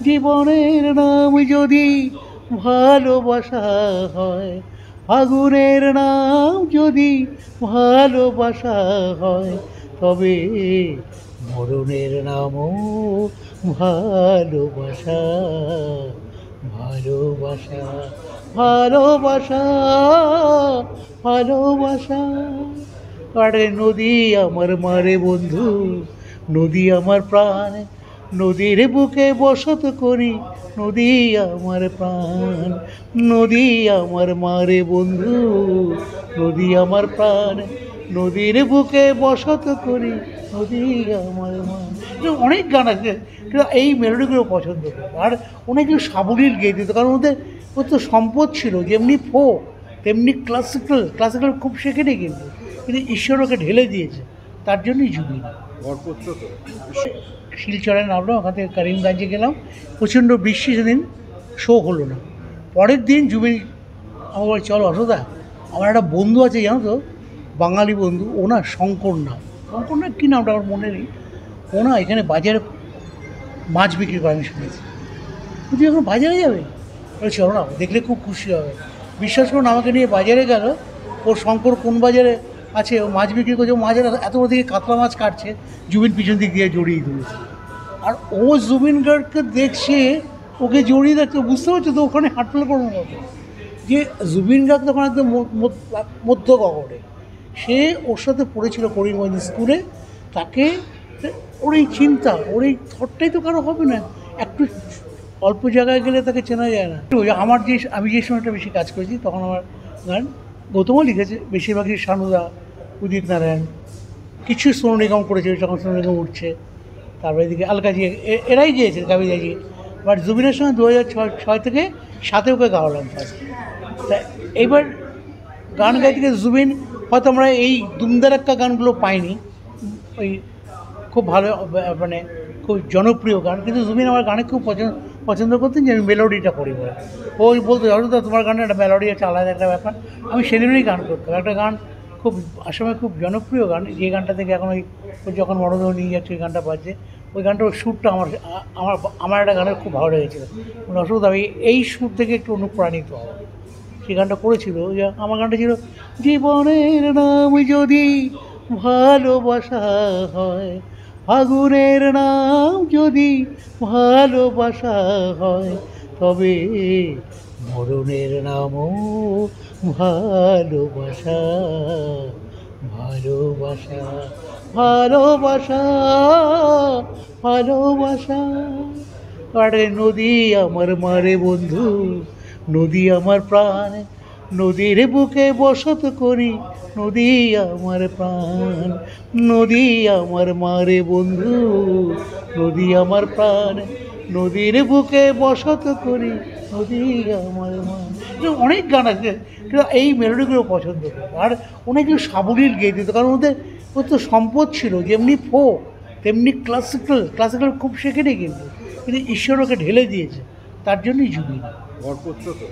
জীবনের নাম যদি ভালোবাসা হয়, ফাগুনের নাম যদি ভালোবাসা হয়, তবে মরণের নামও ভালোবাসা। ভালোবাসা, ভালোবাসা, ভালোবাসা। আরে নদী আমার মারে বন্ধু, নদী আমার প্রাণ, নদীর বুকে বসত করি, নদী আমার প্রাণ। নদী আমার মারে বন্ধু, নদী আমার প্রাণ, নদীর বুকে বসত করি, নদী আমার মান। অনেক গান আছে, কিন্তু এই মেলোডিগুলো পছন্দ করে। আর অনেকগুলো সাবলীল গেয়ে দিত, কারণ ওর তো সম্পদ ছিল, যেমনি ফোক তেমনি ক্লাসিক্যাল খুব শেখেনি, কিন্তু ঈশ্বর ওকে ঢেলে দিয়েছে, তার জন্যই জুবিন। গড়পড়তো তো। শিলচরে নামলাম, ওখান থেকে করিমগঞ্জে গেলাম, প্রচণ্ড বৃষ্টি, সেদিন শো হলো না। পরের দিন জুবিন আমার বলে, চলো অসদা, আমার একটা বন্ধু আছে জানো তো, বাঙালি বন্ধু, ওনার শঙ্কর নাম, শঙ্কর না কী নামটা আমার মনে নেই, ওনা এখানে বাজারে মাছ বিক্রি করে, আমি শুনেছি। তুই এখন বাজারে যাবে? বলে চলো না, দেখলে খুব খুশি হবে। বিশ্বাস করুন, আমাকে নিয়ে বাজারে গেল। ওর শঙ্কর কোন বাজারে আছে, ও মাছ বিক্রি করছে, ও মাছের এত বড় দিকে কাতলা মাছ কাটছে, জুবিন পিছন দিক দিয়ে জড়িয়ে ধরেছে। আর ও জুবিন গার্গকে দেখছে, ওকে জড়িয়ে দেখতে, বুঝতে পারছো তো ওখানে হাঁটলে কোনো মতো, যে জুবিন গার্গ তখন একদম মধ্য গগনে, সে ওর সাথে পড়েছিল করিমগঞ্জ স্কুলে, তাকে ওর এই চিন্তা, ওর এই থটটাই তো কারো হবে না, একটু অল্প জায়গায় গেলে তাকে চেনা যায় না। আমি যে সময়টা বেশি কাজ করেছি, তখন আমার গান গৌতমও লিখেছে, বেশিরভাগই শানুদা, উদিত নারায়ণ, কিছু সোনু নিগম করেছে, যখন সোনু নিগম উঠছে, তারপরে এদিকে আলকাজি, এরাই গিয়েছে কাবিদাজি। বাট জুবিনের সঙ্গে 2006 থেকে 7 ওকে গাওয়ালাম ফার্স্ট। তা এইবার গান গাইতে গিয়ে জুবিন, হয়তো আমরা এই দুমদারাক্কা গানগুলো পাইনি, ওই খুব ভালো মানে খুব জনপ্রিয় গান, কিন্তু জুবিন আমার গানে খুব পছন্দ করতেন, যে আমি মেলোডিটা করি বলে। ওই বলতো, হয়তো তোমার গানে একটা মেলোডি আছে, আলাদা একটা ব্যাপার। আমি সেদিনই গান করতাম, একটা গান খুব আসলে খুব জনপ্রিয় গান, যে গানটা থেকে এখন ওই যখন মরদেহ নিয়ে যাচ্ছে ওই গানটা বাজছে, ওই গানটা, ওই সুরটা আমার একটা গানের খুব ভালো লেগেছিলো। অসুবিধা, আমি এই সুর থেকে একটু অনুপ্রাণিত হব, সেই গানটা করেছিল। আমার গানটা ছিল, জীবনের নাম যদি ভালোবাসা হয়, ফাগুনের নাম যদি ভালোবাসা হয়, তবে মরণের নামও ভালোবাসা। ভালোবাসা, ভালোবাসা, ভালোবাসা। আরে নদী আমার মারে বন্ধু, নদী আমার প্রাণ, নদীর বুকে বসত করি, নদী আমার প্রাণ। নদী আমার মারে বন্ধু, নদী আমার প্রাণ, নদীর বুকে বসত করি, নদী আমার মান। অনেক গান আছে, কিন্তু এই মেলোডিগুলো পছন্দ করে। আর অনেকগুলো সাবলীল গেয়ে দিত, কারণ ওর তো সম্পদ ছিল, যেমনি ফোক তেমনি ক্লাসিক্যাল খুব শেখেনি, কিন্তু ঈশ্বর ওকে ঢেলে দিয়েছে, তার জন্যই জুবিন। গড়পড়তো তো।